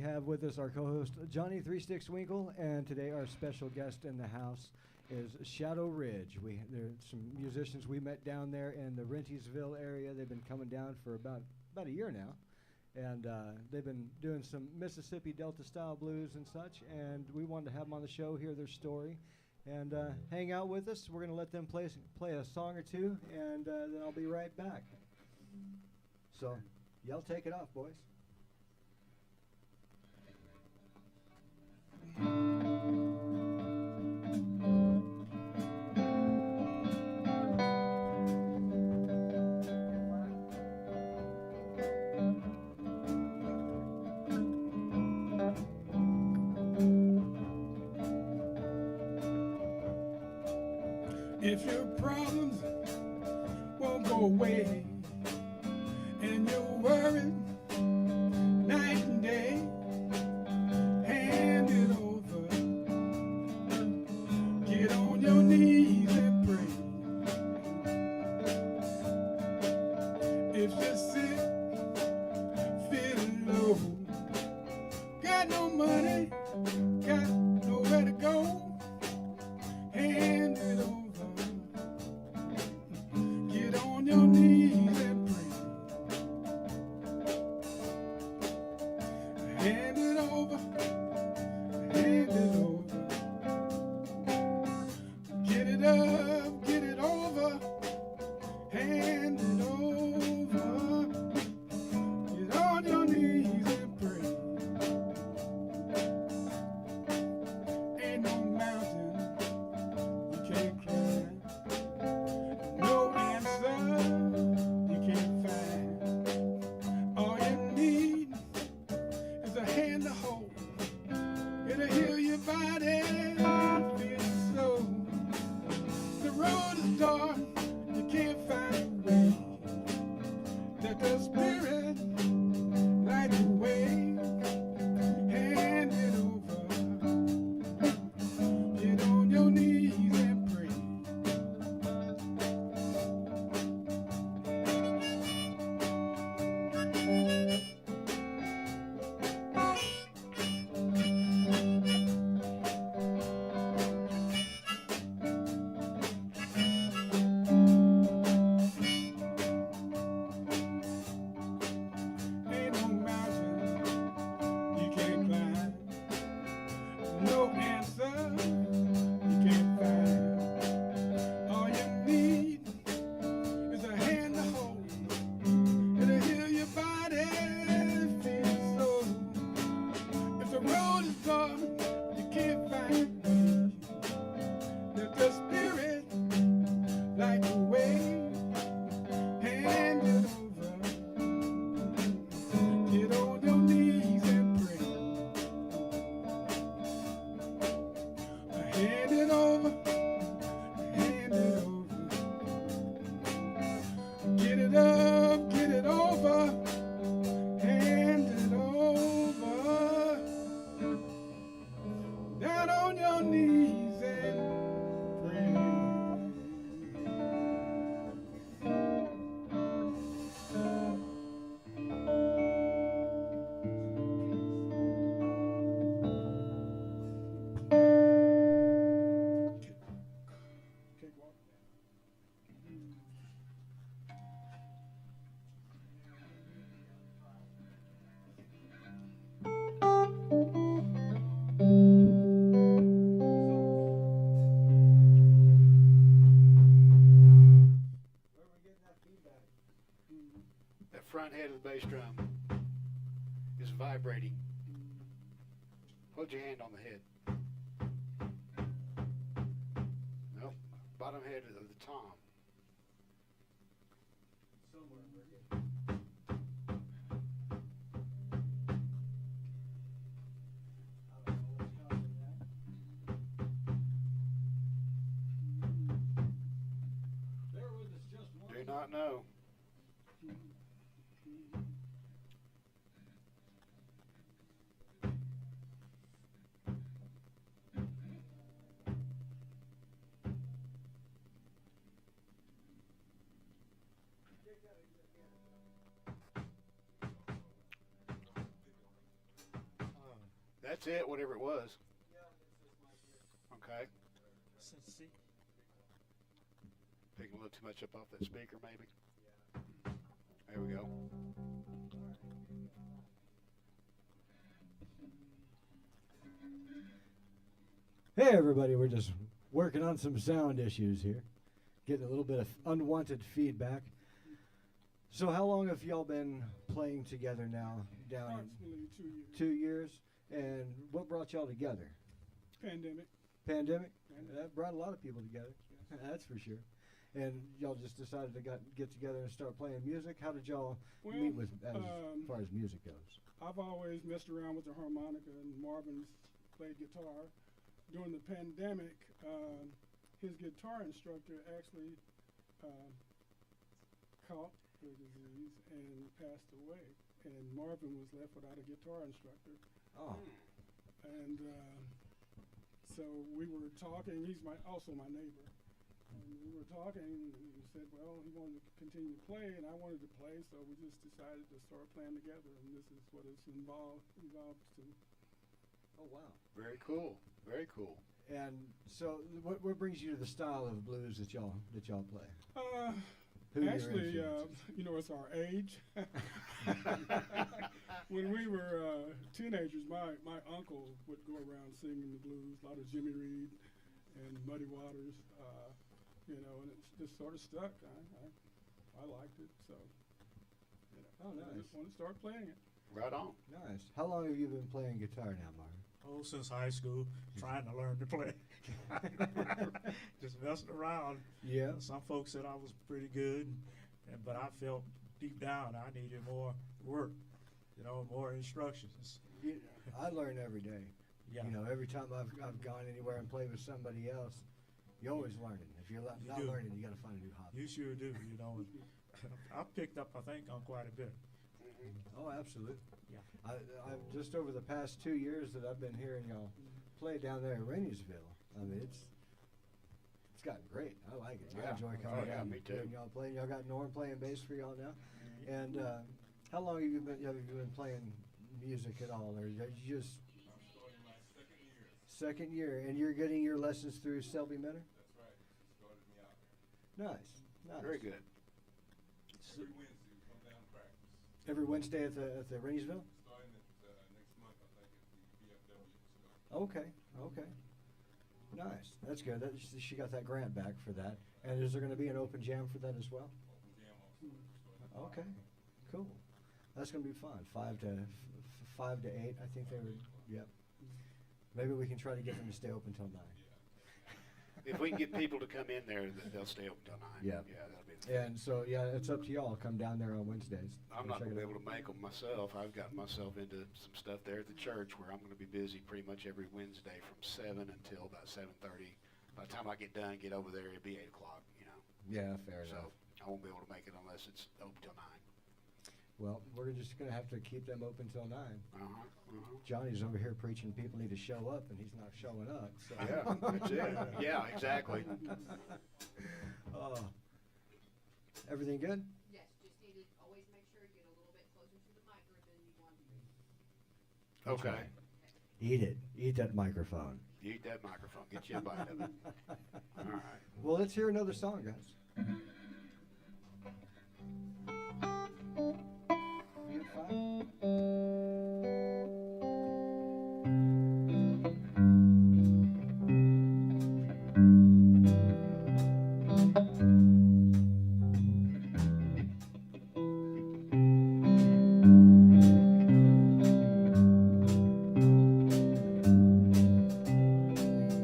have with us our co-host Johnny Three Sticks Winkle, and today our special guest in the house is Shadow Ridge. There's some musicians we met down there in the Rentisville area. They've been coming down for about a year now, and they've been doing some Mississippi Delta style blues and such. And we wanted to have them on the show, hear their story, and hang out with us. We're gonna let them play a song or two, and then I'll be right back. So, y'all take it off, boys. If your problems won't go away and you're worried night and day, hand it over. Get on your knees and pray. If you're sick, feeling low, got no money, got nowhere to go, hand it over. Get on your knees and pray. Hand it over, hand it over. Get it up, get it over. Hand it over. Get on your knees and pray. Ain't no mountain you can't climb. No answer you can't find. All you need is a hand to hold. It'll heal your body, feel your soul. The road is dark, you can't find a way. Let the Spirit light the way. Hand it over. Get on your knees and pray. Ain't no mountain you can't climb. No answer you can't find. All you need is a hand to hold. It'll heal your body, feel your soul. If the road is dark, you can't find a way. Let the Spirit light the way. Hand it over. Get on your knees and pray. Hand it over. Hand it over. Get it up, get it over. Hand it over. Down on your knees and pray. Where are we getting that feedback? That front head of the bass drum is vibrating. Hold your hand on the head. Nope. Bottom head of the tom. Somewhere we're getting. I don't know what's causing that. Bear with us just one. Do not know. That's it, whatever it was. Okay. See? Picking a little too much up off that speaker, maybe. There we go. Hey everybody, we're just working on some sound issues here. Getting a little bit of unwanted feedback. So how long have y'all been playing together now? Down Approximately 2 years. 2 years? And what brought y'all together? Pandemic. Pandemic? Pandemic. That brought a lot of people together. That's for sure. And y'all just decided to get together and start playing music? How did y'all Well, meet with as far as music goes? I've always messed around with the harmonica, and Marvin's played guitar. During the pandemic, his guitar instructor actually caught the disease and passed away. And Marvin was left without a guitar instructor. Oh. And so we were talking. He's also my neighbor. And we were talking, and he said, well, he wanted to continue to play, and I wanted to play, so we just decided to start playing together, and this is what it's evolved to. Oh, wow. Very cool. Very cool. And so what brings you to the style of blues that y'all play? Who are your Actually, influences? it's our age. When we were teenagers, my uncle would go around singing the blues, a lot of Jimmy Reed and Muddy Waters, and it's just sort of stuck. I liked it, so Oh, I nice. just wanted to start playing it. Right on. Nice. How long have you been playing guitar now, Marvin? Oh, since high school, trying to learn to play. Just messing around. Yeah. Some folks said I was pretty good, but I felt deep down I needed more work, more instructions. I learn every day. Yeah. Every time I've gone anywhere and played with somebody else, you're always learning. If you're not do. learning, you got to find a new hobby. You sure do, I've picked up, I think, on quite a bit. Oh, absolutely. Yeah. I've just over the past 2 years that I've been hearing y'all play down there at Rainey'sville. I mean, it's gotten great. I like it. I Yeah. enjoy Oh, coming yeah, down me and too. hearing y'all playing. Y'all got Norm playing bass for y'all now. And how long have you been playing music at all, or are you just second year? And you're getting your lessons through Selby Menor? That's right. She started me out there. Nice. Very good. Every Wednesday we come down and practice. Every Wednesday at the Rainey'sville? Starting next month, I think, at the BFW. Okay. Nice. That's good. She got that grant back for that. And is there going to be an open jam for that as well? Open jam also. Okay. Cool. That's going to be fun. 5 to 8. I think they were. Yep. Maybe we can try to get them to stay open till 9. If we can get people to come in there, they'll stay open till 9. Yeah. Yeah, that'll be the And so it's up to y'all. Come down there on Wednesdays. I'm and not check going to it be out. able to make them myself. I've gotten myself into some stuff there at the church where I'm going to be busy pretty much every Wednesday from 7 until about 7:30. By the time I get done, get over there, it'll be 8 o'clock, Yeah, fair So enough. I won't be able to make it unless it's open till 9. Well, we're just going to have to keep them open till 9. Uh-huh. Johnny's over here preaching people need to show up, and he's not showing up. So. Yeah, that's it. Yeah, exactly. Everything good? Yes, just need to always make sure you get a little bit closer to the mic than you want to be. That's Okay. right. Eat it. Eat that microphone. You eat that microphone. Get you a bite of it. All right. Well, let's hear another song, guys. You have fun?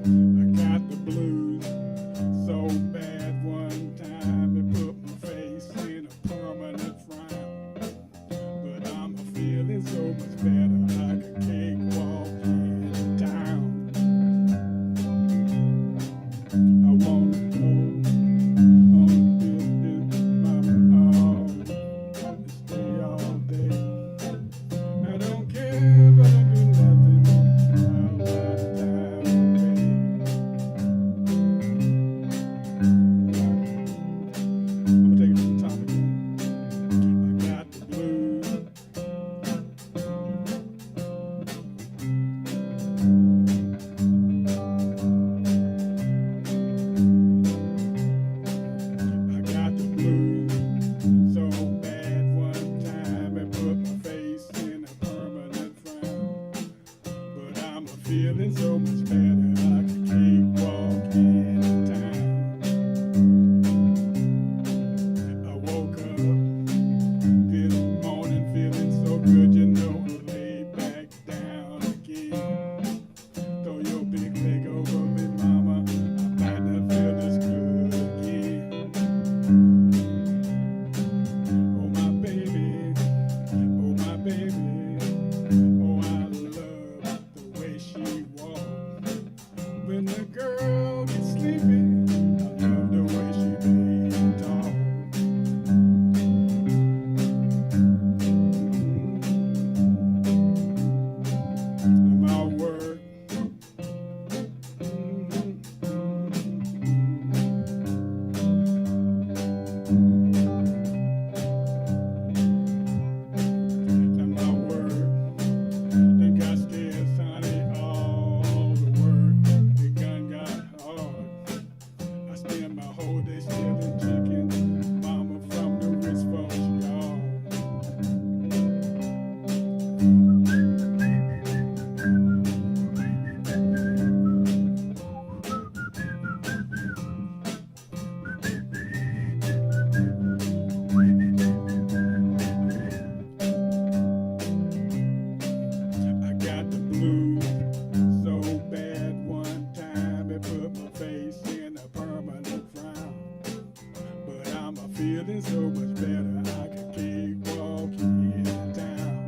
I got the blues so bad one time it put my face in a permanent frown. But I'm feeling so much feeling so much better. I could keep walking in town. I woke up this morning feeling so good, you know. I lay back down again. Throw your big leg over me, mama. I might not feel this good again. Oh my baby, oh my baby. Oh, I love the way she walks. When the girl gets sleepy, I love the way she lays and talks. I'm out work. I'm out work. Then got scared, honey, all the work. The gun got hard. I spent my whole day stealing chicken. Mama from the rich folks yard. I got the blues so bad one time it put my face in a permanent frown. But I'm a feeling so much better. I can keep walking in town.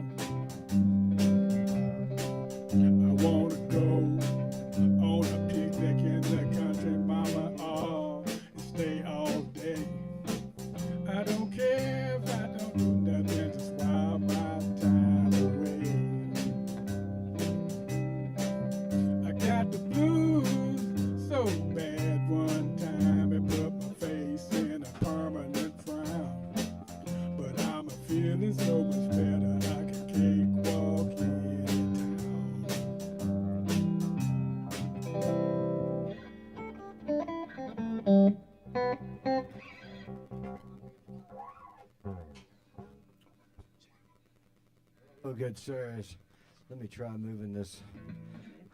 I wanna go on a picnic in the country, mama, and stay all day. I don't care if I don't do nothing, just while my time away. I got the blues so bad one time it put my face in a permanent frown. But I'm a feeling so much better. I can keep walking in Oh, good sirs. Let me try moving this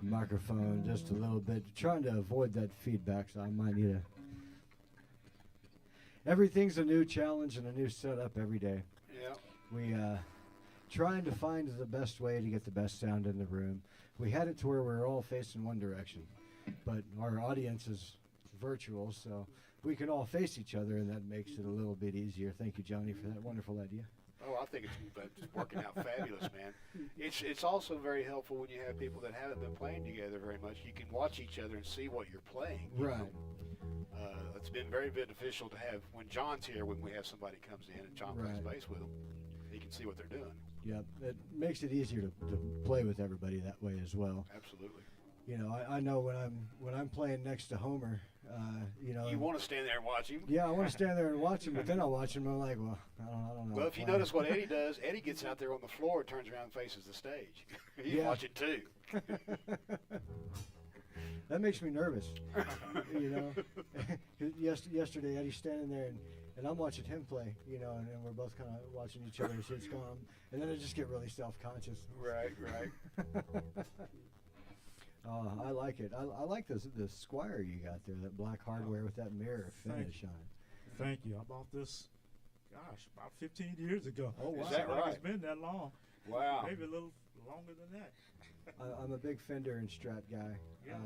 microphone just a little bit, trying to avoid that feedback, so I might need a... Everything's a new challenge and a new setup every day. Yeah. We trying to find the best way to get the best sound in the room. We had it to where we're all facing one direction, but our audience is virtual, so we can all face each other, and that makes it a little bit easier. Thank you, Johnny, for that wonderful idea. Oh, I think it's working out fabulous, man. It's also very helpful when you have people that haven't been playing together very much. You can watch each other and see what you're playing. you Right. know. It's been very beneficial to have when John's here, when we have somebody comes in and John plays Right. bass with them. He can see what they're doing. Yep, it makes it easier to play with everybody that way as well. Absolutely. You know, I know when I'm playing next to Homer, you know. You want to stand there and watch him. Yeah, I want to stand there and watch him, but then I'll watch him and I'm like, well, I don't know. Well, if you notice what Eddie does, Eddie gets out there on the floor, turns around and faces the stage. He's Yeah. watching too. That makes me nervous. You know, yesterday Eddie's standing there and I'm watching him play, you know, and we're both kind of watching each other as it's going, and then I just get really self-conscious. Right, right. I like it. I like the Squire you got there, that black hardware with that mirror finish on it. Thank you. I bought this, gosh, about 15 years ago. Oh, wow. Is that Like right? It's been that long. Wow. Maybe a little longer than that. I'm a big Fender and Strat guy. Yeah.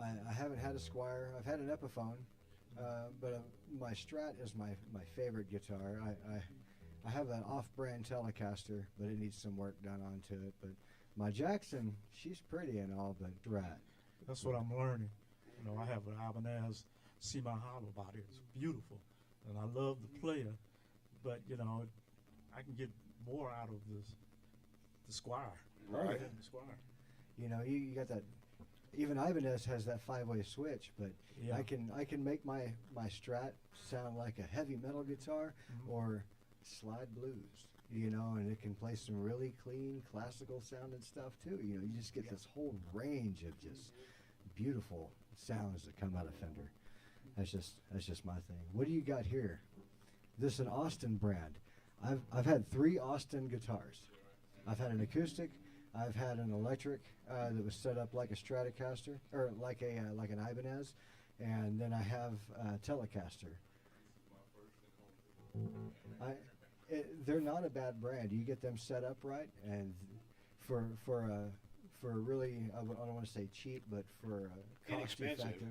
I haven't had a Squire. I've had an Epiphone, but my Strat is my favorite guitar. I have an off-brand Telecaster, but it needs some work done onto it. But my Jackson, she's pretty and all, but Strat. That's what I'm learning. You know, I have an Ibanez See My Hollow body. It's beautiful, and I love the player. But you know, I can get more out of the Squire. Right. than the Squire. You know, you got that. Even Ibanez has that 5-way switch, but Yeah. I can make my Strat sound like a heavy metal guitar or slide blues. You know, and it can play some really clean classical sounding stuff too. You know, you just get this whole range of just beautiful sounds that come out of Fender. That's just my thing. What do you got here? This is an Austin brand. I've had 3 Austin guitars. I've had an acoustic, I've had an electric that was set up like a Stratocaster or like an Ibanez, and then I have a Telecaster. They're not a bad brand. You get them set up right, and for really I don't want to say cheap, but for cost Inexpensive. effective.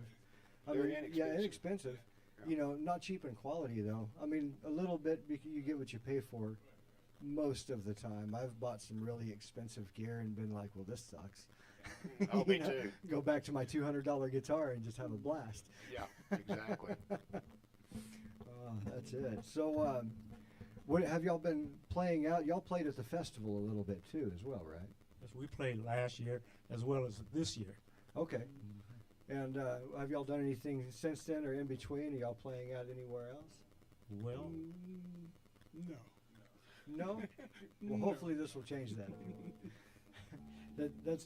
Very Yeah, inexpensive. inexpensive. Yeah. You know, not cheap in quality though. I mean, a little bit. You get what you pay for. Most of the time, I've bought some really expensive gear and been like, "Well, this sucks." Oh, You me know, too. Go back to my $200 guitar and just have a blast. Yeah, exactly. That's it. So, what have y'all been playing out? Y'all played at the festival a little bit too, as well, right? Yes, we played last year as well as this year. Okay. And have y'all done anything since then or in between? Are y'all playing out anywhere else? Well, No. No? Well, No. hopefully this will change that.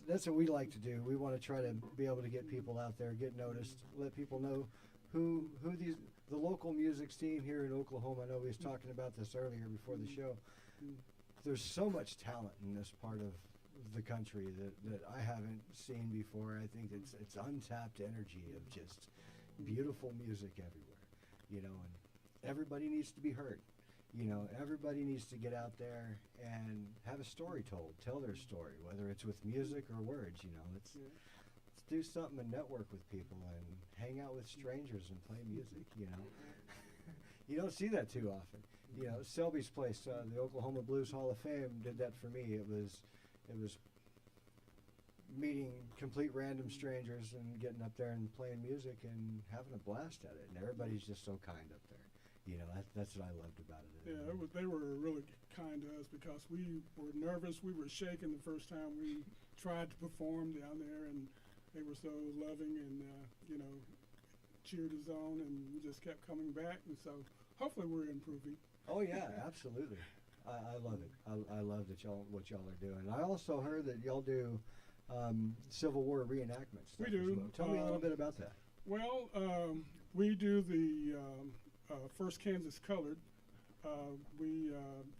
That's what we like to do. We want to try to be able to get people out there, get noticed, let people know who the local music scene here in Oklahoma. I know we was talking about this earlier before the show. There's so much talent in this part of the country that I haven't seen before. I think it's untapped energy of just beautiful music everywhere, you know, and everybody needs to be heard. You know, everybody needs to get out there and have a story told, tell their story, whether it's with music or words. You know, let's do something and network with people and hang out with strangers and play music. You know, you don't see that too often. You know, Selby's place, the Oklahoma Blues Hall of Fame, did that for me. It was meeting complete random strangers and getting up there and playing music and having a blast at it. And everybody's just so kind up there. You know, that's what I loved about it. Yeah, they were really kind to us because we were nervous. We were shaking the first time we tried to perform down there, and they were so loving and, you know, cheered us on, and we just kept coming back. And so hopefully we're improving. Oh yeah, absolutely. I love it. I love that what y'all are doing. I also heard that y'all do Civil War reenactments. We do. Tell me a little bit about that. Well, we do the First Kansas Colored. We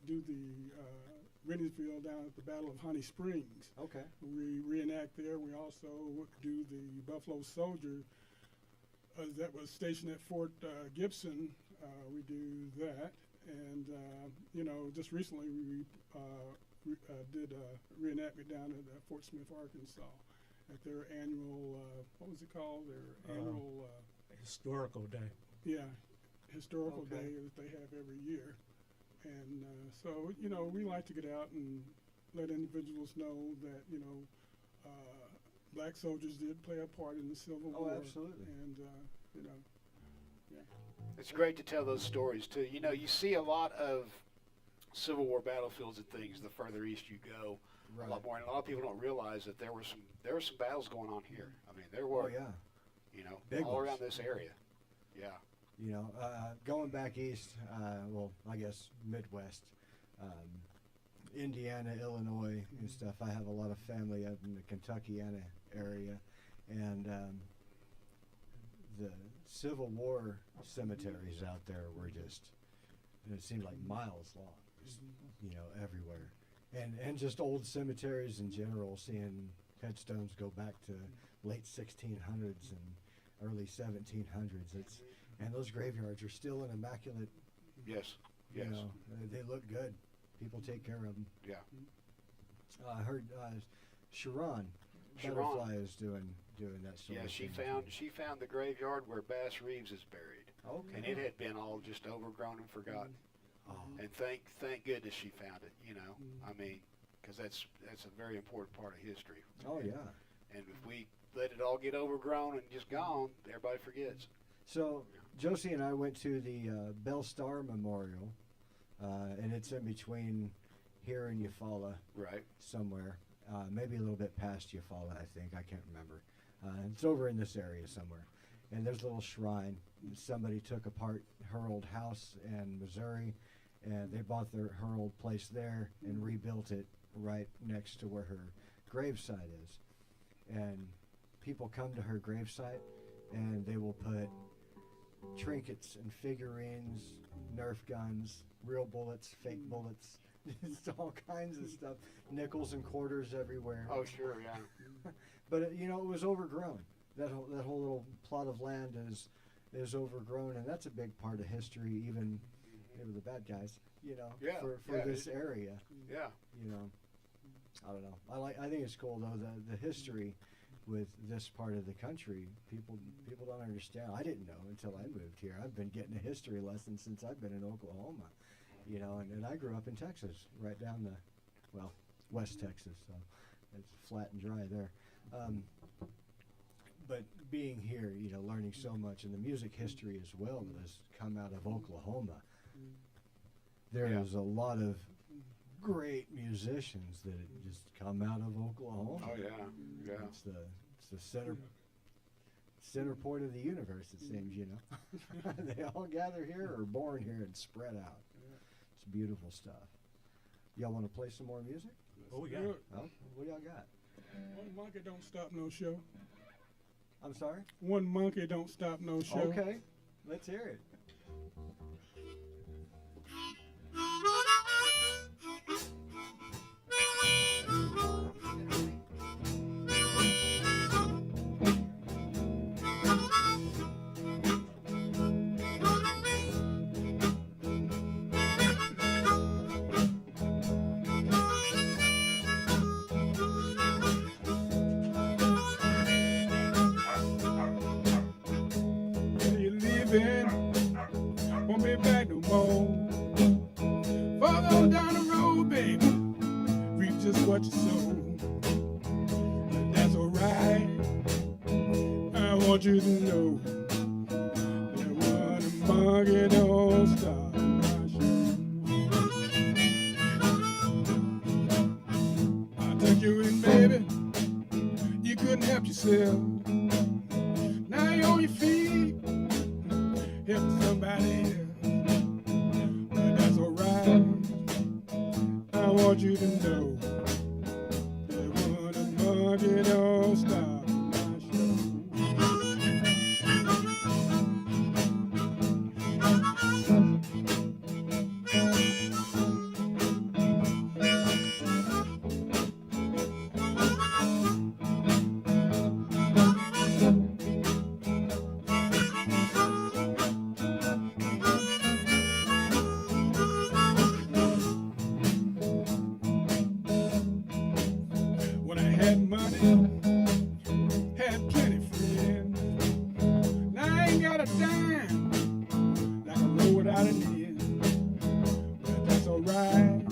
do the Rennesville down at the Battle of Honey Springs. Okay. We reenact there. We also do the Buffalo Soldier that was stationed at Fort Gibson. We do that. And, you know, just recently we did a reenactment down at Fort Smith, Arkansas at their annual, what was it called? Their annual... historical day. Yeah, historical Okay. day that they have every year. And so, you know, we like to get out and let individuals know that, you know, black soldiers did play a part in the Civil War. Oh, absolutely. And, you know, yeah. It's great to tell those stories too. You know, you see a lot of Civil War battlefields and things the further east you go. Right. A lot more, and a lot of people don't realize that there were some battles going on here. I mean, there were, Oh yeah. you know, Big all ones. around this area. Yeah. You know, going back east, well, I guess Midwest, Indiana, Illinois, and stuff. I have a lot of family up in the Kentuckyana area, and the Civil War cemeteries out there were just, it seemed like miles long, just, you know, everywhere. And just old cemeteries in general, seeing headstones go back to late 1600s and early 1700s. And those graveyards are still in immaculate, Yes. you Yes. know, they look good. People take care of them. Yeah. I heard Sharon Sharon. Butterfly is doing that sort Yeah. of She thing. found the graveyard where Bass Reeves is buried, Okay. and it had been all just overgrown and forgotten. Oh, And thank goodness she found it. You know, I mean, because that's a very important part of history. oh yeah. And if we let it all get overgrown and just gone, everybody forgets. So Josie and I went to the Bell Star Memorial, and it's in between here and Eufaula Right. somewhere, maybe a little bit past Eufaula, I think. I can't remember. It's over in this area somewhere. And there's a little shrine. Somebody took apart her old house in Missouri, and they bought her old place there and rebuilt it right next to where her gravesite is. And people come to her gravesite, and they will put trinkets and figurines, Nerf guns, real bullets, fake bullets, It's all kinds of stuff, nickels and quarters everywhere. Oh, sure, yeah. But it was overgrown. That whole little plot of land is overgrown, and that's a big part of history, even the bad guys. Yeah, for yeah, this area. Yeah. I don't know. I think it's cool though, the history with this part of the country. People don't understand. I didn't know until I moved here. I've been getting a history lesson since I've been in Oklahoma. And I grew up in Texas, right down West Texas, so it's flat and dry there. But being here, learning so much, and the music history as well that has come out of Oklahoma. There is a lot of great musicians that just come out of Oklahoma. Oh, yeah, yeah. It's the center point of the universe, it seems, They all gather here or born here and spread out. It's beautiful stuff. Y'all want to play some more music? Oh, we got Good. it. Oh, what y'all got? One monkey don't stop no show. I'm sorry? One monkey don't stop no show. Okay, let's hear it. When you leaving, won't be back no more. Follow down the road, baby, reap just what you sow. But that's alright. I want you to know that what a monkey don't stop my show. I took you in, baby. You couldn't help yourself. Now you're on your feet, helping somebody else. But that's alright. I want you to know that when a monkey don't stop my When I had money, had plenty friends. Now I ain't got a dime, like a road without an end. But that's alright.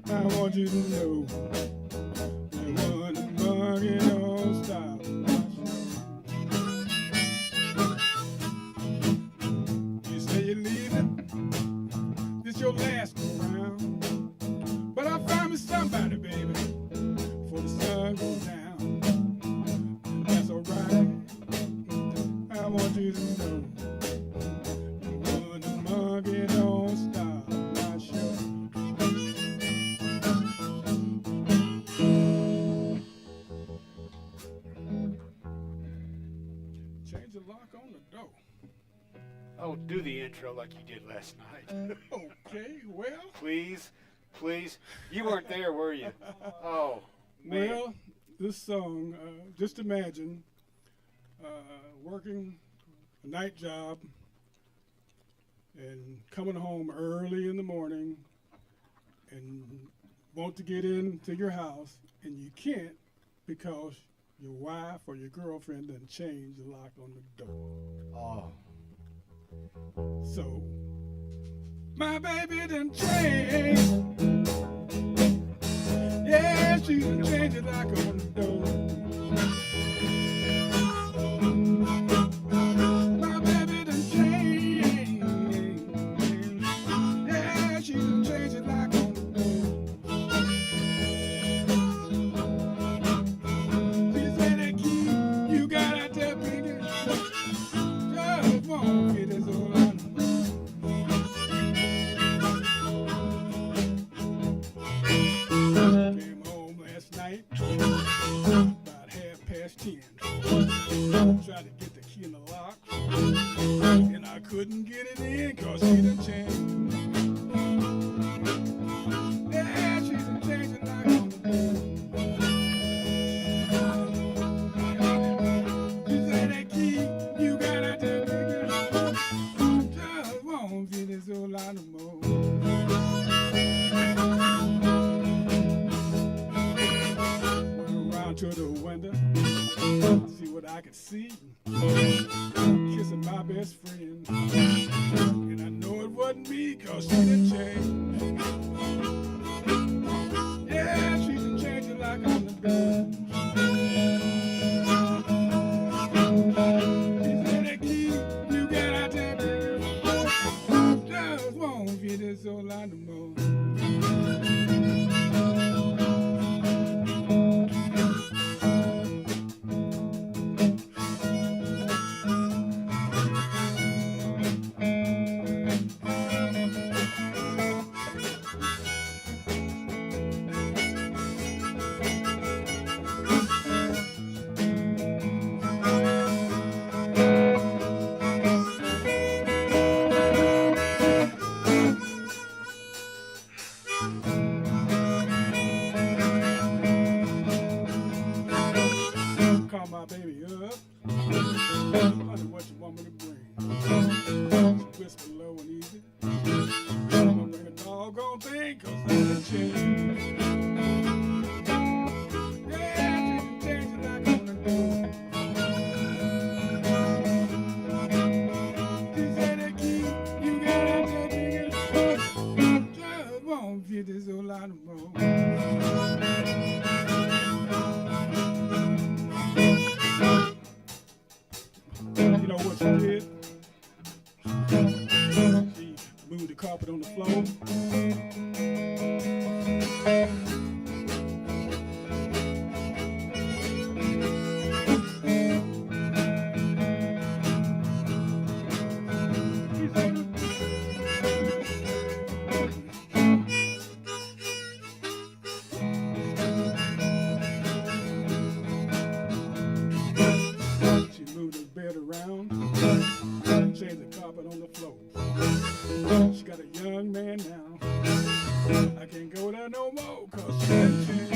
I want you to know that when the monkey don't stop my show. You say you're leaving, this your last go round. But I found me somebody, baby, before the sun goes down. That's alright. I want you to know when the monkey don't stop my show. Change the lock on the door. Oh, do the intro like you did last night. Okay, well. Please, please. You weren't there, were you? Oh, man. Well, this song, just imagine working a night job and coming home early in the morning and want to get into your house and you can't because your wife or your girlfriend done changed the lock on the door. Oh. So, my baby done changed. Yeah, she done changed the lock on the door. My baby done changed. Yeah, she done changed the lock on the door. She said that key you got out there, baby, just won't fit this old line. Came home last night. I could see kissing my best friend. And I know it wasn't me, cause she done changed. Yeah, she done changed it like on the door. She said that key you got out there, baby, just won't fit this old line no more. Call my baby up, honey, what you want me to bring? She whisper low and easy, I'm gonna bring a doggone thing, cause I done changed. Yeah, she done changed it like on the door. She said that key you got out there, nigga, just won't fit this old line no more. You know what she did? She moved the carpet on the floor. She said, she moved the bed around, changed the carpet on the floor. She got a young man now. I can't go there no more, cause she done changed.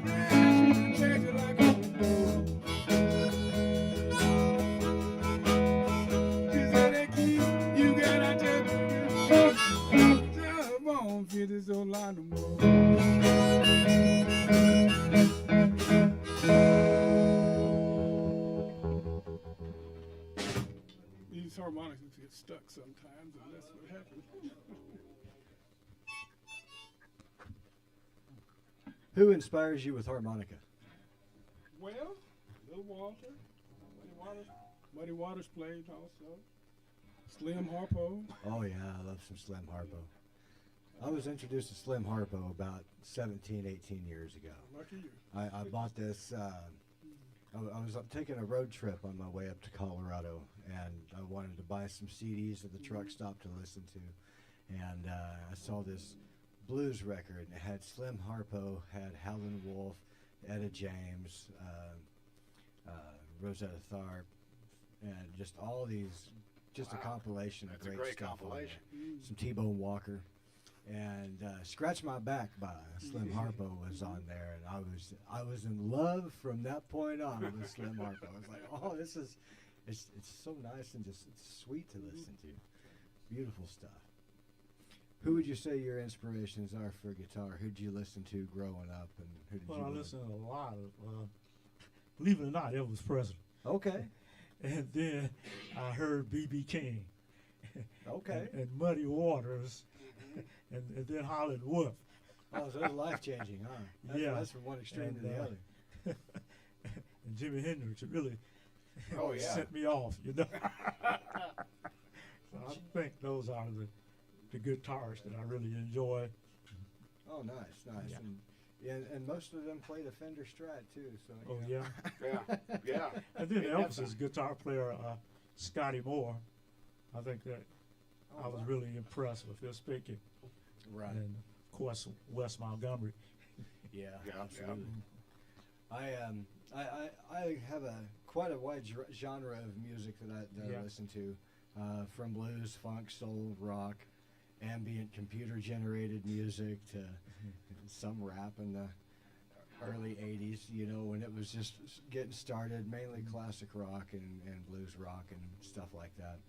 Yeah, she done changed it like on the door. She said that key you got out there, baby, just won't fit this old line no more. These harmonicas get stuck sometimes, and that's what happens. Who inspires you with harmonica? Well, Little Walter, Muddy Waters played also. Slim Harpo. Oh yeah, I love some Slim Harpo. I was introduced to Slim Harpo about 17, 18 years ago. Lucky you. I bought this. I was taking a road trip on my way up to Colorado, and I wanted to buy some CDs at the truck stop to listen to. And I saw this blues record, and it had Slim Harpo, had Howlin' Wolf, Etta James, Rosetta Tharpe, and just all these, just a compilation of That's a great great stuff on there. compilation. Some T-Bone Walker. And Scratch My Back by Slim Harpo was on there, and I was in love from that point on with Slim Harpo. I was like, oh, this is, it's so nice and just it's sweet to listen to. Beautiful stuff. Who would you say your inspirations are for guitar? Who did you listen to growing up, and who did Well, you I love? listened to a lot of, believe it or not, Elvis Presley. Okay, And then I heard B.B. King. okay. And Muddy Waters. and then Howlin' Wolf. Oh, so that's life-changing, huh? That's from one extreme And, to the other. And Jimi Hendrix really Oh, yeah. set me off, you know. So I think those are the guitarists that I really enjoy. Oh, nice. Yeah. And most of them played a Fender Strat too. So Oh, you know. yeah. Yeah. And then Ain't that Elvis's fun? guitar player, Scotty Moore, I think that I was really impressed with his picking. Right. And of course, Wes Montgomery. Yeah, Yeah, absolutely. I have quite a wide genre of music that I Yeah. listen to, from blues, funk, soul, rock, ambient computer-generated music to some rap in the early '80s. You know, when it was just getting started, mainly classic rock and blues rock and stuff like that,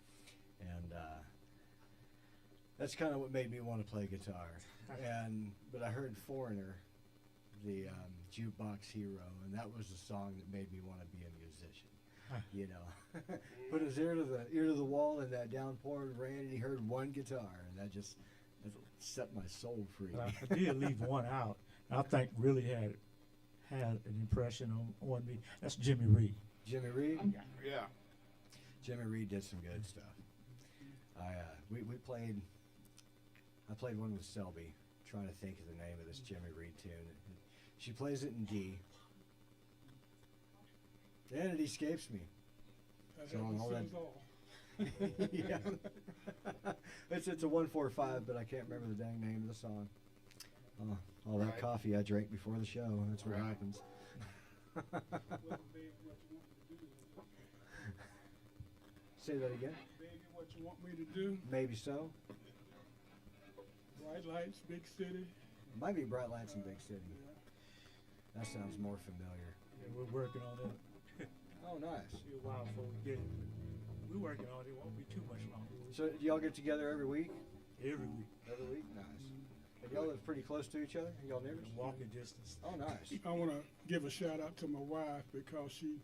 and that's kind of what made me want to play guitar. But I heard Foreigner Jukebox Hero, and that was the song that made me want to be a musician. You know, put his ear to the wall in that downpouring rain, and he heard one guitar, and that set my soul free. I did leave one out. I think really had an impression on me. That's Jimmy Reed. Jimmy Reed. Yeah. Jimmy Reed did some good stuff. We played. I played one with Selby, trying to think of the name of this Jimmy Reed tune. She plays it in D, and it escapes me. That So happens all to that- us all. Yeah. it's a 145, but I can't remember the dang name of the song. All that Right. coffee I drank before the show. That's what Right. happens. Well, baby, what you want me to do? Say that again. Baby, what you want me to do? Maybe so. Bright lights, big city. Might be Bright Lights in Big City. Yeah. That sounds more familiar. Yeah, we're working on it. Oh, nice. Be a while before we get it. We're working on it. It won't be too much longer. So, do y'all get together every week? Every week. Every week? Nice. And y'all live pretty close to each other? Y'all neighbors? Walking distance. Oh, nice. I want to give a shout out to my wife because she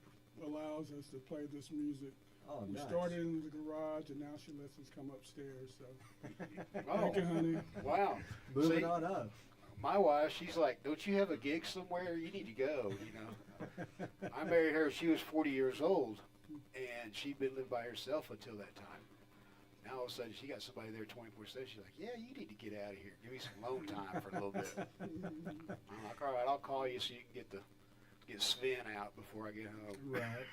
allows us to play this music. Oh, We nice. started in the garage and now she lets us come upstairs. So Oh, thank you, honey. wow. Moving See, on up. my wife, she's like, don't you have a gig somewhere? You need to go, you know. I married her, she was 40 years old, and she'd been living by herself until that time. Now all of a sudden she got somebody there 24/7. She's like, yeah, you need to get out of here. Give me some alone time for a little bit. I'm like, all right, I'll call you so you can get Sven out before I get home. Right.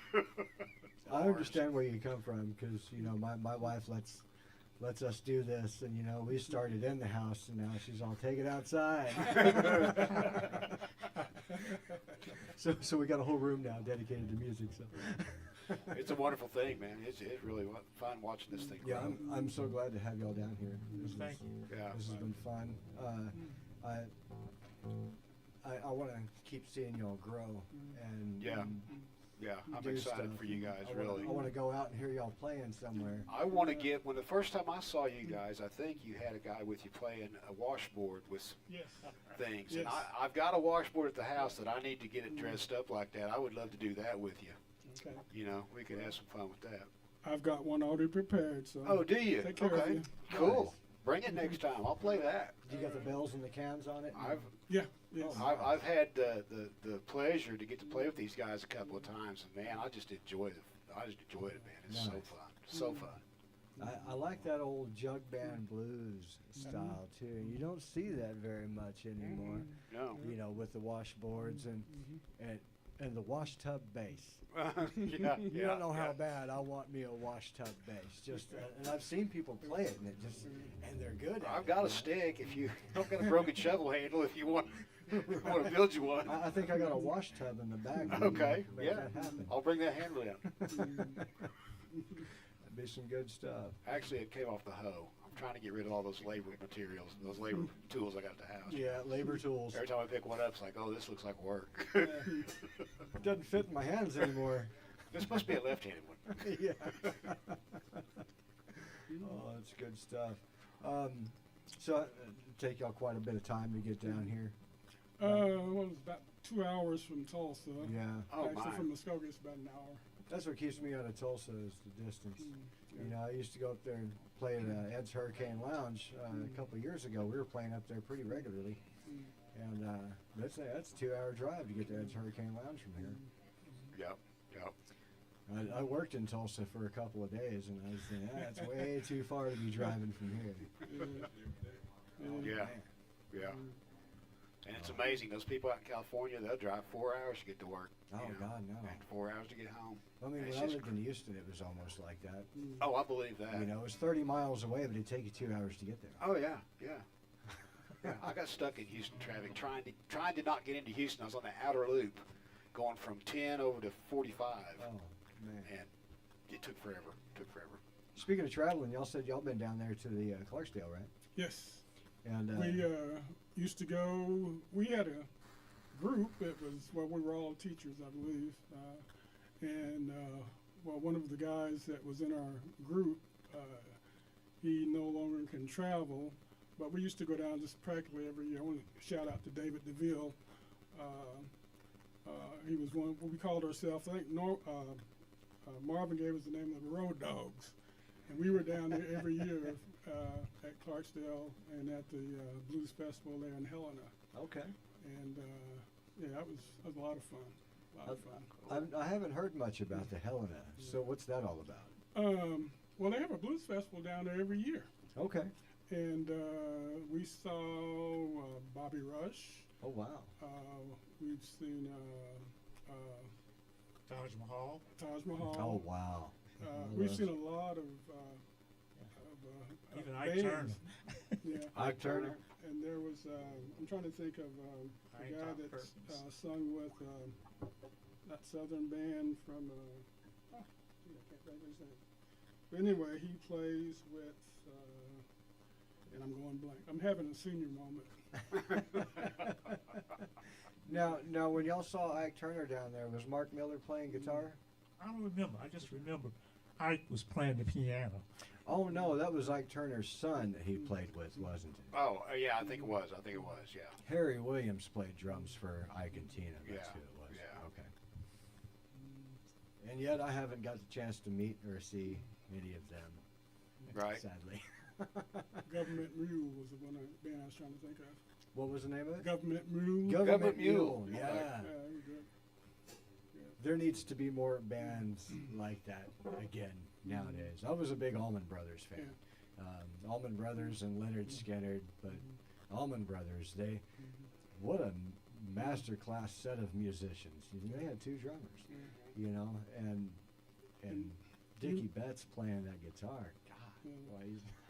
I understand where you come from because, you know, my wife lets us do this, and, you know, we started in the house, and now she's all, take it outside. So we got a whole room now dedicated to music. So It's a wonderful thing, man. It's really fun watching this thing grow. yeah, I'm so glad to have y'all down here. Thank you. Yeah. This has been fun. I want to keep seeing y'all grow and Yeah. Yeah, I'm do excited stuff. for you guys, I wanna- really. I want to go out and hear y'all playing somewhere. I want to get, when the first time I saw you guys, I think you had a guy with you playing a washboard with some Yes. things. And Yes. I've got a washboard at the house that I need to get it dressed up like that. I would love to do that with you. Okay. You know, we could have some fun with that. I've got one already prepared. So. Oh, do you? Take care of Okay, you. cool. Nice. Bring it next time. I'll play that. You got the bells and the cans on it? Yeah. Yes. Oh, I've had the pleasure to get to play with these guys a couple of times, and man, I just enjoyed it. I just enjoyed it, man. It's so Nice. fun, so fun. I like that old jug band blues style too. You don't see that very much anymore. No. You know, with the washboards and the wash tub bass. Yeah, You don't know how bad I want me a wash tub bass. Just and I've seen people play it, and they're good. At I've it, got you a know? stick. If you don't got a broken shovel handle, if you want to build you one, I think I got a wash tub in the bag. okay, Make yeah, that happen. I'll bring that handle in. That'd be some good stuff. Actually, it came off the hoe. I'm trying to get rid of all those labor materials, those labor tools I got at the house. Yeah, labor tools. Every time I pick one up, it's like, oh, this looks like work. It doesn't fit in my hands anymore. This must be a left-handed one. Yeah. Oh, that's good stuff. So take y'all quite a bit of time to get down here. Well, it's about 2 hours from Tulsa. Yeah, Oh, Actually, my. from Muskogee, it's about an hour. that's what keeps me out of Tulsa is the distance. You know, I used to go up there and play at Ed's Hurricane Lounge a couple of years ago. We were playing up there pretty regularly, and that's a 2-hour drive to get to Ed's Hurricane Lounge from here. Yep, yep. I worked in Tulsa for a couple of days, and I was thinking, that's way too far to be driving from here. Yeah, yeah. And it's amazing. Those people out in California, they'll drive 4 hours to get to work. Oh, you know, God, no. And 4 hours to get home. I mean, It's when I just lived in Houston, it was almost like that. Oh, I believe that. You know, it was 30 miles away, but it'd take you 2 hours to get there. Oh, yeah, yeah. Yeah, I got stuck in Houston traffic trying to not get into Houston. I was on the outer loop going from 10 over to 45. Oh, man. And it took forever. Speaking of traveling, y'all said y'all been down there to the Clarksdale, right? Yes. And We used to go. We had a group. It was we were all teachers, I believe. One of the guys that was in our group, he no longer can travel, but we used to go down just practically every year. I want to shout out to David DeVille. He was one. What we called ourselves. I think Marvin gave us the name of the Road Dogs, and we were down there every year at Clarksdale and at the Blues Festival there in Helena. Okay. And yeah, that was a lot of fun. A lot of fun. I haven't heard much about the Helena. So what's that all about? Well, they have a blues festival down there every year, Okay. and we saw Bobby Rush. Oh wow. We've seen Taj Mahal. Taj Mahal. Oh wow. We've seen a lot of Even Ike bands. Turner. Yeah. Ike Turner. And there was I'm trying to think of I a ain't guy talking that's purpose. sung with that Southern band from I can't think of his name. But anyway, he plays with and I'm going blank. I'm having a senior moment. Now, when y'all saw Ike Turner down there, was Mark Miller playing guitar? I don't remember. I just remember Ike was playing the piano. Oh no, that was Ike Turner's son that he played with, wasn't it? Oh, yeah, I think it was. Yeah. Harry Williams played drums for Ike and Tina. That's Yeah, who it was. yeah. Okay. And yet I haven't got the chance to meet or see any of them. Right. Sadly. Government Mule was the band I was trying to think of. What was the name of it? Government Mule. Government Mule. Mule. Yeah. Yeah, he was good. There needs to be more bands like that again nowadays. I was a big Allman Brothers fan. Allman Brothers and Leonard Skinner, but Allman Brothers, what a master class set of musicians. They had two drummers, you know, and Dickie Betts playing that guitar. God, Yeah. why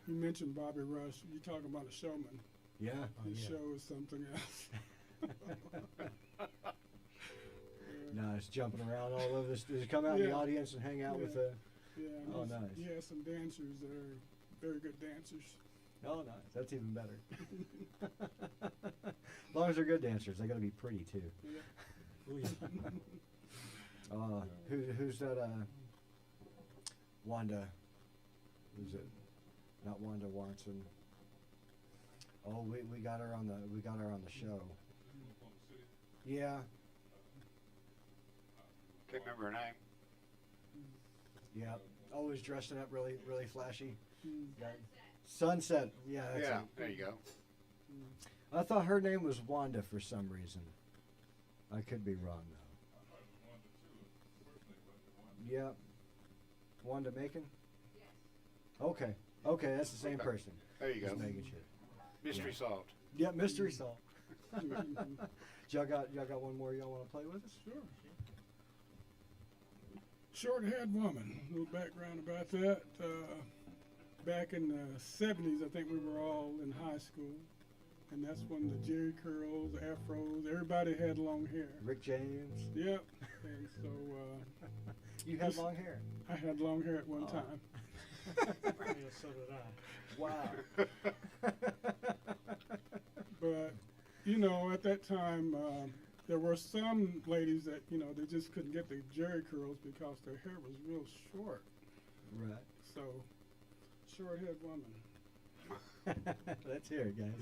You mentioned Bobby Rush. You talk about a showman. yeah. His yeah. show is something else. Nice, jumping around all over this. Does he come out in the Yeah. audience and hang out with Yeah. the? Yeah. Oh, he's- nice. He has some dancers that are very good dancers. Oh, nice. That's even better. As long as they're good dancers, they got to be pretty too. Yeah. Oh, yeah. Who's that? Wanda. Who's it? Not Wanda Watson. Oh, we got her on the show. Yeah. Can't remember her name. Yeah. Always dressing up really flashy. Mm. Yeah. Sunset. Yeah. That's Yeah, it. there you go. I thought her name was Wanda for some reason. I could be wrong though. Yeah. Wanda Macon? Okay. Okay, that's the same Okay. person. There you Just go. making sure. Mystery solved. Yeah, mystery solved. y'all got one more y'all want to play with us? Sure. Short-haired woman. A little background about that. Back in the 70s, I think we were all in high school. And that's when the jerry curls, the afros, everybody had long hair. Rick James. Yep. And so You had Just- long hair. I had long hair at one Oh. time. Yeah, so did I. Wow. But, you know, at that time, there were some ladies that, you know, they just couldn't get the jerry curls because their hair was real short. Right. So, short-haired woman. Let's hear it, guys.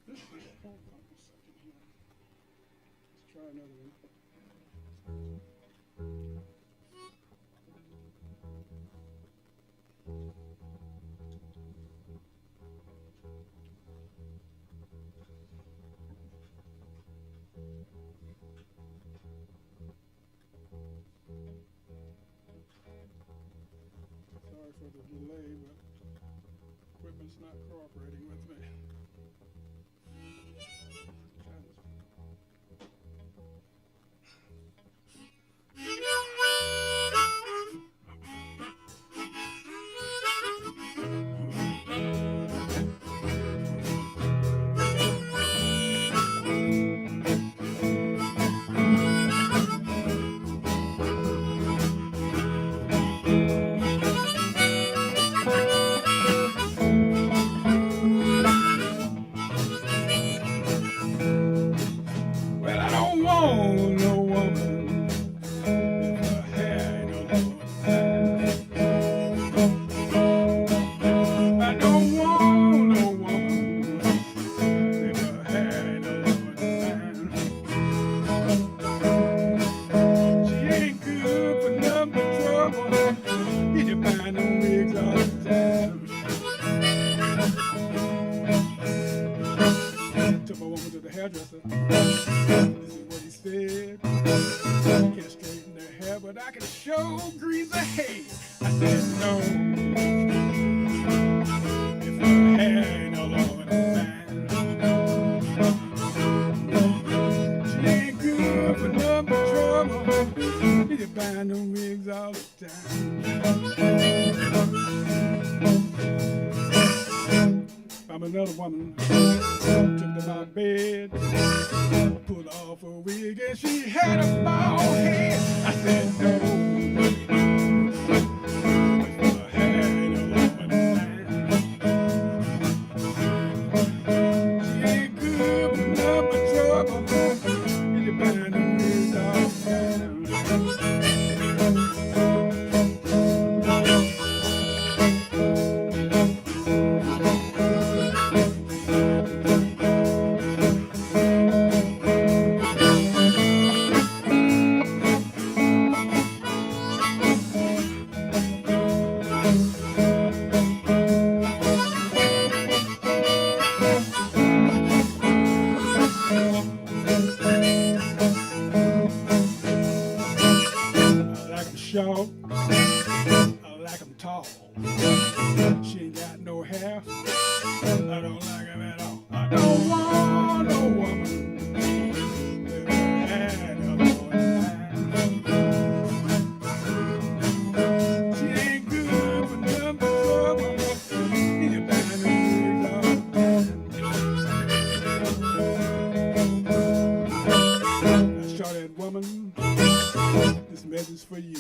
This is, hold on a second here. Let's try another one. Sorry for the delay, but equipment's not cooperating with me. Try this one. hairdresser. This is what he said. Can't straighten their hair, but I can show grease a head. I said no. If her hair ain't all over the fine. She ain't good for number trouble. You buying them wigs all the time. I'm another woman. Took to my bed, pulled off her wig, and she had a bald head. I said no. If her hair ain't all over the line. She ain't good for number trouble. You buying them wigs all the time. Short, I like 'em tall. She ain't got no hair, I don't like 'em at all. I don't want no woman with her hair all over the She ain't good for number trouble. You better know that short-haired woman, this message for you.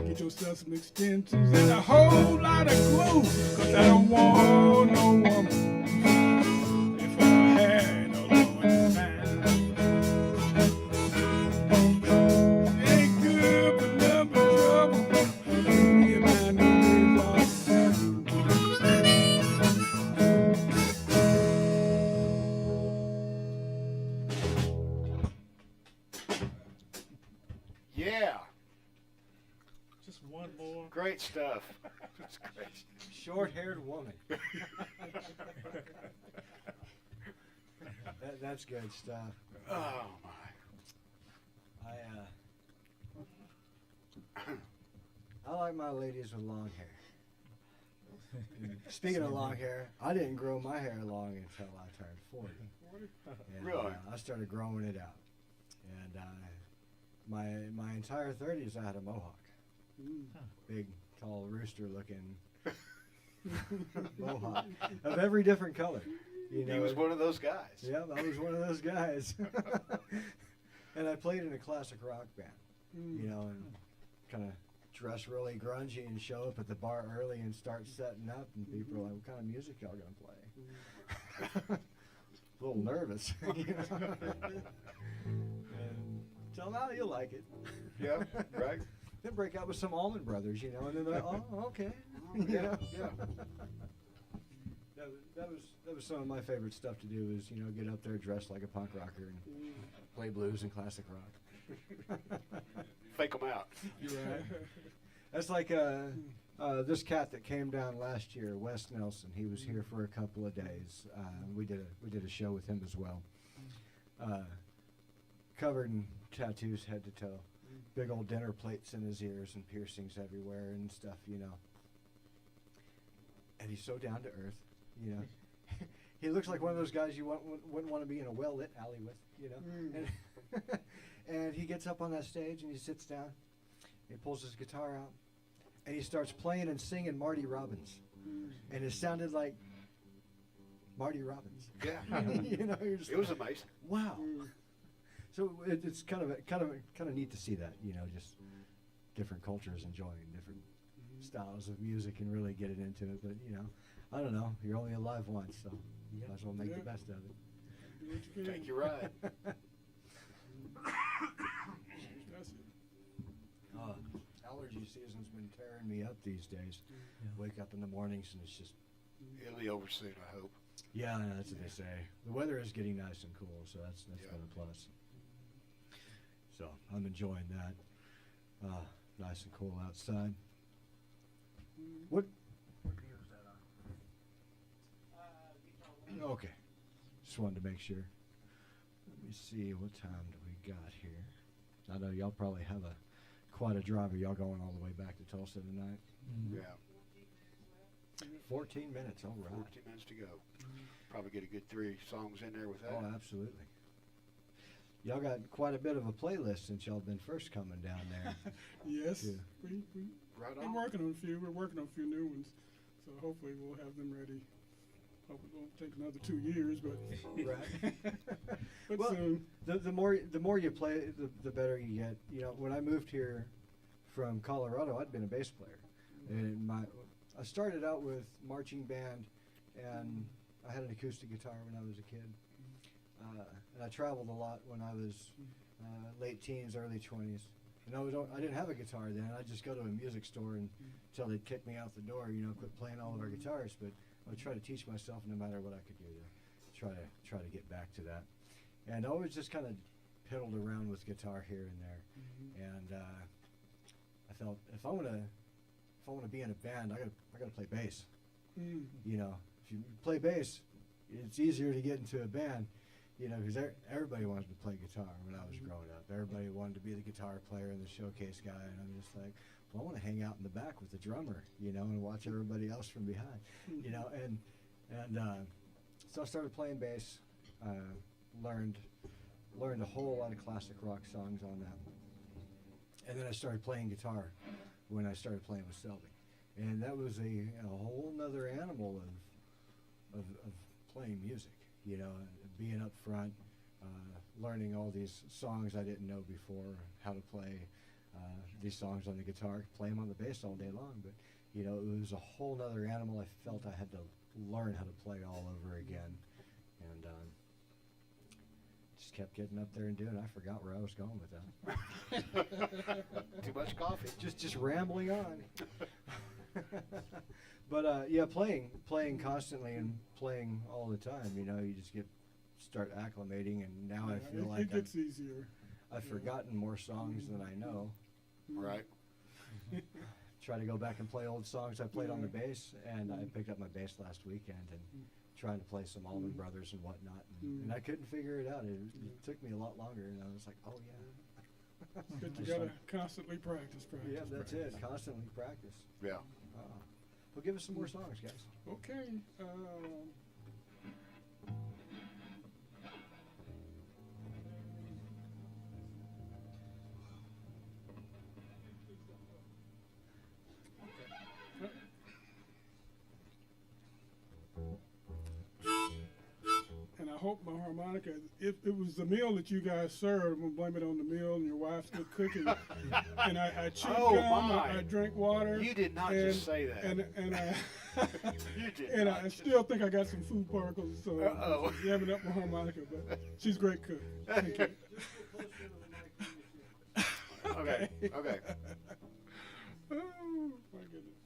Get yourself some extensions and a whole lot of glue, 'cause I don't want no woman if her hair ain't all over the fine. She ain't good for number trouble. You mind the wigs all the Yeah, Just one more. great stuff. That's great. Short-haired woman. That's good stuff. Oh my. I like my ladies with long hair. Speaking of long hair, I didn't grow my hair long until I turned 40. And, Really? I started growing it out. And my entire 30s, I had a mohawk. Big, tall, rooster-looking mohawk of every different color. You know, He was one of those guys. yeah, I was one of those guys. And I played in a classic rock band, you know, and kind of dress really grungy and show up at the bar early and start setting up, and people are like, "What kind of music y'all gonna play?" A little nervous, you know. And tell them how you'll like it. Yeah, right. Then break out with some Allman Brothers, you know, and then they're like, "Oh, okay." You Yeah, know? yeah. That was some of my favorite stuff to do, is, you know, get up there dressed like a punk rocker and play blues and classic rock. Fake them out. You're right. That's like this cat that came down last year, Wes Nelson. He was here for a couple of days. We did a show with him as well. Covered in tattoos head to toe, big old dinner plates in his ears and piercings everywhere and stuff, you know. And he's so down to earth, you know. He looks like one of those guys you wouldn't want to be in a well-lit alley with, you know. And, and he gets up on that stage and he sits down. He pulls his guitar out and he starts playing and singing Marty Robbins, and it sounded like Marty Robbins. Yeah. You know, you're just It was amazing. wow. So it's kind of neat to see that, you know, just different cultures enjoying different styles of music and really getting into it. But, you know, I don't know. You're only alive once, so you might as well make the best of it. Take your ride. That's it. Allergy season's been tearing me up these days. Wake up in the mornings and it's just, It'll be over soon, I hope. yeah, that's what they say. The weather is getting nice and cool, so that's Yeah. been a plus. So I'm enjoying that. Nice and cool outside. What? Okay. Just wanted to make sure. Let me see, what time do we got here? I know y'all probably have quite a drive. Are y'all going all the way back to Tulsa tonight? Yeah. 14 minutes, all right. 14 minutes to go. Probably get a good 3 songs in there with that. Oh, absolutely. Y'all got quite a bit of a playlist since y'all been first coming down there. Yes, Yeah. we Right been on. working on a few. We're working on a few new ones, so hopefully we'll have them ready. Hopefully it won't take another 2 years, but Right. but Well, soon. The more you play, the better you get. You know, when I moved here from Colorado, I'd been a bass player, and I started out with marching band, and I had an acoustic guitar when I was a kid, and I traveled a lot when I was late teens, early 20s. And I didn't have a guitar then. I'd just go to a music store until they'd kick me out the door. You know, quit playing all of our guitars. But I would try to teach myself, no matter what I could do, to try to get back to that. And I always just kind of piddled around with guitar here and there. And I felt if I want to be in a band, I gotta play bass. You know, if you play bass, it's easier to get into a band. You know, because everybody wanted to play guitar when I was growing up. Everybody wanted to be the guitar player and the showcase guy, and I'm just like, well, I want to hang out in the back with the drummer, you know, and watch everybody else from behind, you know. And so I started playing bass, learned a whole lot of classic rock songs on that, and then I started playing guitar when I started playing with Selby, and that was a whole nother animal of playing music. You know, being up front, learning all these songs I didn't know before, how to play these songs on the guitar, play them on the bass all day long. But, you know, it was a whole nother animal. I felt I had to learn how to play all over again. And just kept getting up there and doing it. I forgot where I was going with that. Too much coffee. Just rambling on. But yeah, playing constantly and playing all the time. You know, you just start acclimating, and now I feel like it gets easier. I've forgotten more songs than I know. Right. Try to go back and play old songs I played on the bass, and I picked up my bass last weekend and trying to play some Allman Brothers and whatnot, and I couldn't figure it out. It took me a lot longer, and I was like, oh yeah. But you gotta constantly practice. Yeah, that's it. Constantly practice. Yeah. Well, give us some more songs, guys. Okay. And I hope my harmonica, if it was the meal that you guys served, I'm gonna blame it on the meal and your wife's good cooking. And I chewed gum, I drank water. You did not just say that. And I You did and not I just still think I got some food particles, so Uh-oh. jamming up my harmonica, but she's a great cook. Thank you. Okay. Okay. Oh my goodness.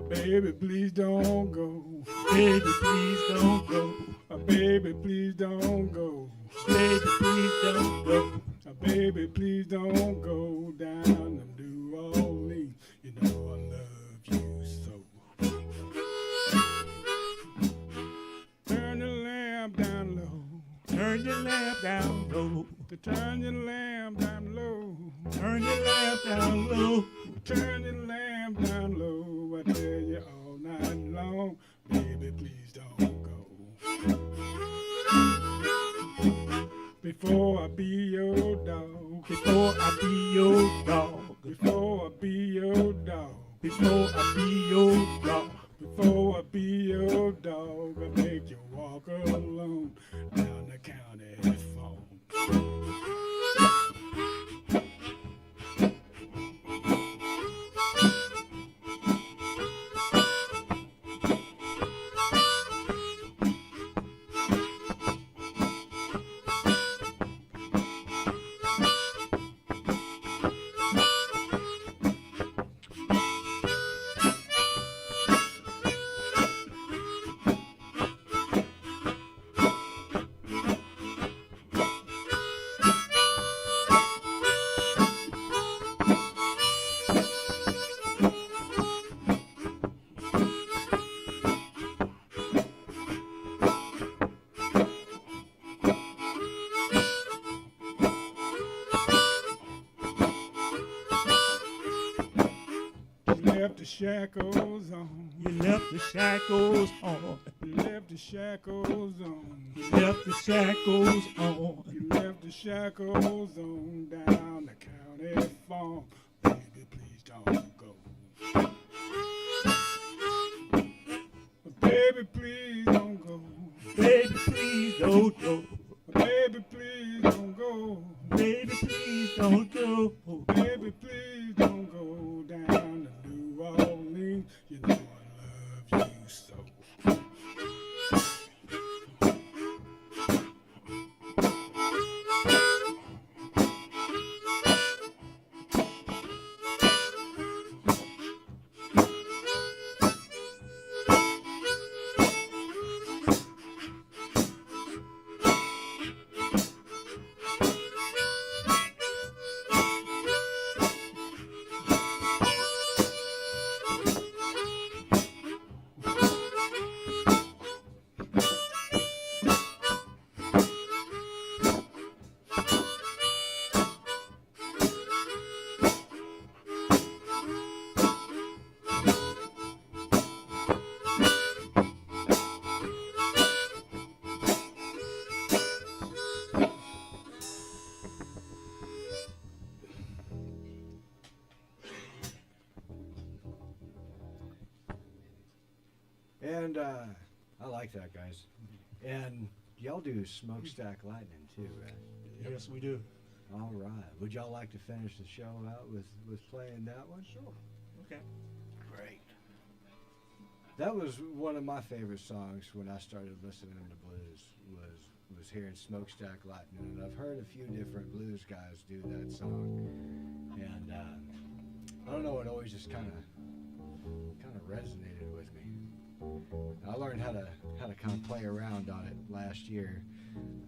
Baby, please don't go. Baby, please don't go. Baby, please don't go. Baby, please don't go. Baby, please don't go down to New Orleans. You know I love you so. Turn the lamp down low. Turn your lamp down low. Turn your lamp down low. Turn your lamp down low. Turn your lamp down low. I tell you all night long. Baby, please don't go. Before I be your dog. Before I be your dog. Before I be your dog. Before I be your dog. Before I be your dog, I make you walk alone down the county phone. shackles on. You left the shackles on. You left the shackles on. You left the shackles on. You left the shackles on down the county farm. Baby, please don't go. Baby, please don't go. Baby, please don't go. Baby, please don't go. Baby, please don't go. Baby, please don't go down to New Orleans. You know I love you so. And I like that, guys. And y'all do smokestack lightning too, right? Yes, we do. All right. Would y'all like to finish the show out with playing that one? Sure. Okay. Great. That was one of my favorite songs when I started listening to blues. Was hearing Smokestack Lightning, and I've heard a few different blues guys do that song, and I don't know, it always just kind of resonated with me. I learned how to kind of play around on it last year,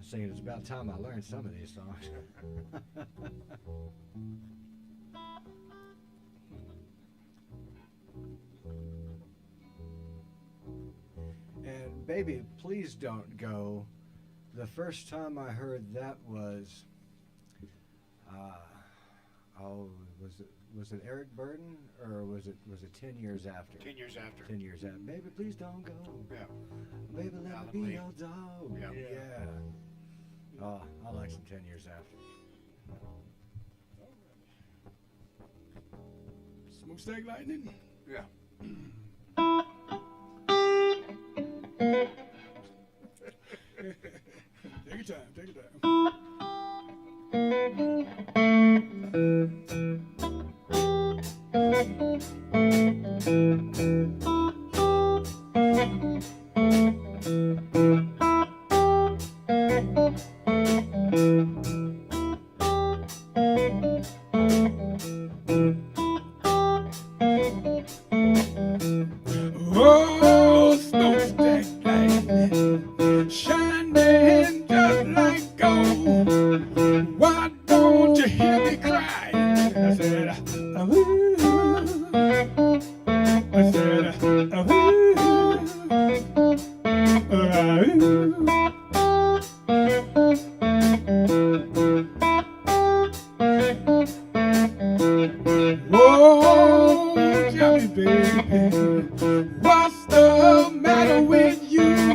saying it's about time I learned some of these songs. And Baby, Please Don't Go. The first time I heard that was, was it Eric Burden, or was it 10 years after? 10 years after. 10 years after. Baby, please don't go. Yeah. Baby, let Alan me be Lee. your dog. Yeah. Yeah. Oh, I like some 10 years after. Smokestack lightning. Yeah. Take your time. Take your time. Oh, smokestack lightning, shining just like gold. Why don't you hear me crying? I said, ooh. I said, ooh. Whoa, tell me, baby, what's the matter with you?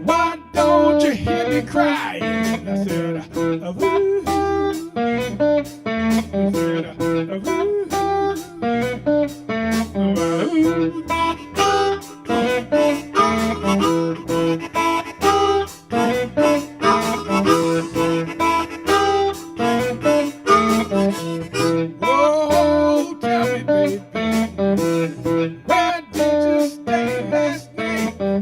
Why don't you hear me crying? I said, ooh. I said, ooh. Whoa, tell me, baby, where did you stay last night?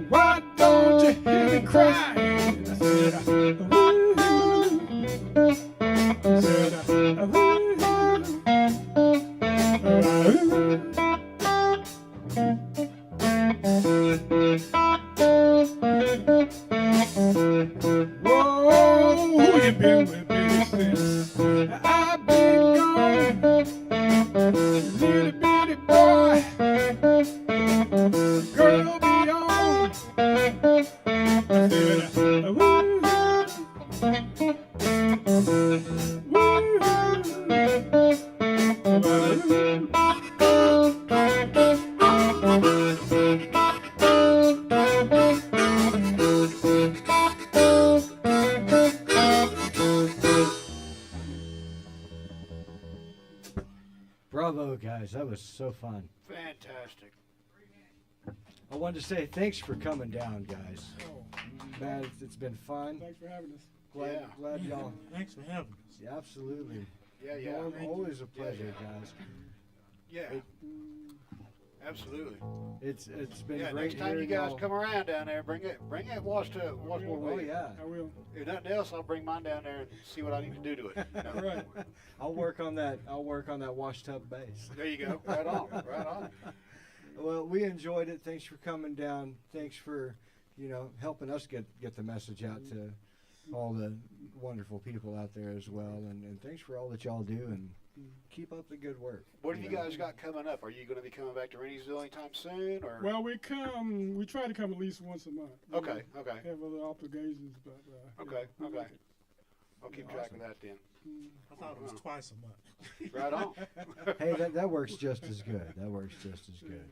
why don't you hear me crying? I said, ooh. I said, ooh. Whoa, you been with me since I've been gone, little bitty boy, girl be on. I said, Bravo, guys. That was so fun. Fantastic. I wanted to say thanks for coming down, guys. Oh, Man, it's been fun. thanks for having us. Glad y'all. Thanks for having us. Yeah, absolutely. Yeah, yeah. Always a pleasure, guys. Yeah. Absolutely. It's been Yeah, great next time you hearing guys y'all. come around down there, bring it washboard Oh with you. yeah. I will. If nothing else, I'll bring mine down there and see what I need to do to it. You know? Right. I'll work on that wash tub base. There you go. Right on. Right on. Well, we enjoyed it. Thanks for coming down. Thanks for, helping us get the message out to all the wonderful people out there as well. And thanks for all that y'all do, and keep up the good work. What have you guys got coming up? Are you going to be coming back to Renniesville anytime soon? Or Well, we try to come at least once a month. Okay, okay. Have other obligations, but. Okay, we okay. make it. I'll keep track of that then. I thought it was twice a month. Right on. Hey, that works just as good. That works just as good.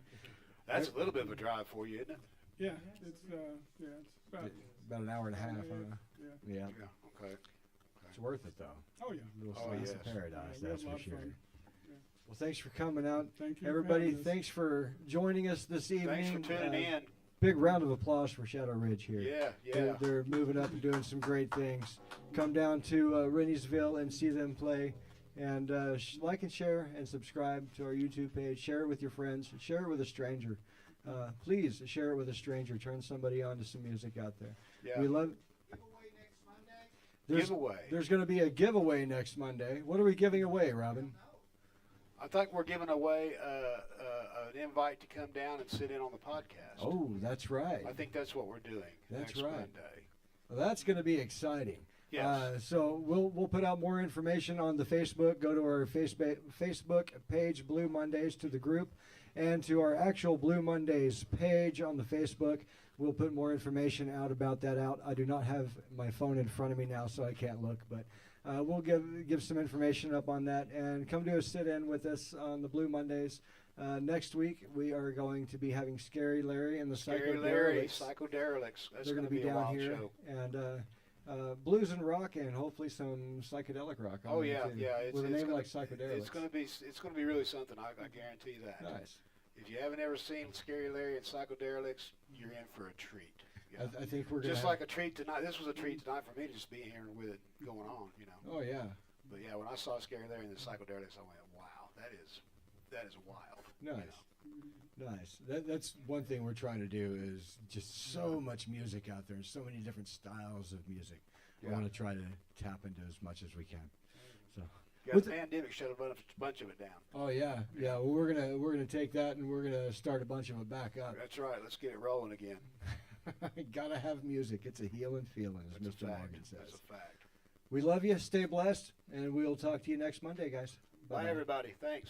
That's a little bit of a drive for you, isn't it? Yeah, it's about. About an hour and a half, huh? Yeah. Yeah. Yeah. Okay. It's worth it, though. Oh yeah. A little Oh, slice yes. of paradise, Yeah, we had that's a for lot of sure. fun. Well, thanks for coming out. Thank you. for Everybody, having us. thanks for joining us this evening. Thanks for tuning in. Big round of applause for Shadow Ridge here. Yeah, yeah. They're moving up and doing some great things. Come down to Renniesville and see them play. And like and share and subscribe to our YouTube page. Share it with your friends. Share it with a stranger. Please share it with a stranger. Turn somebody on to some music out there. Yeah. We love. Giveaway. There's going to be a giveaway next Monday. What are we giving away, Robin? I think we're giving away an invite to come down and sit in on the podcast. Oh, that's right. I think that's what we're doing That's next right. Monday. Well, that's going to be exciting. Yes. So we'll put out more information on the Facebook. Go to our Facebook page, Bleu Mondaze, to the group, and to our actual Bleu Mondaze page on the Facebook. We'll put more information out about that out. I do not have my phone in front of me now, so I can't look, but we'll give some information up on that. And come to a sit-in with us on the Bleu Mondaze. Next week, we are going to be having Scary Larry and the Scary Larry, Psychoderelicts. Psychoderelicts. That's They're going to be a down wild here, show. and blues and rock, and hopefully some psychedelic rock. on Oh there, yeah, too. yeah. With a name gonna, like Psychoderelicts. It's going to be really something. I guarantee that. Nice. If you haven't ever seen Scary Larry and Psychoderelicts, you're in for a treat. Yeah. I think we're gonna Just like a treat tonight. This was a treat tonight for me to just be here with it going on. You know. Oh yeah. But yeah, when I saw Scary Larry and the Psychoderelicts, I went, "Wow, that is wild." Nice. Nice. That's one thing we're trying to do is just so much music out there, and so many different styles of music. Yeah. We want to try to tap into as much as we can. So. Yeah, With the pandemic shut a bunch of it down. Oh yeah, yeah. Well, we're gonna take that and we're gonna start a bunch of it back up. That's right. Let's get it rolling again. Gotta have music. It's a healing feeling, as That's a Mr. fact. Morgan says. That's a fact. We love you. Stay blessed, and we'll talk to you next Monday, guys. Bye, Bye-bye. everybody. Thanks.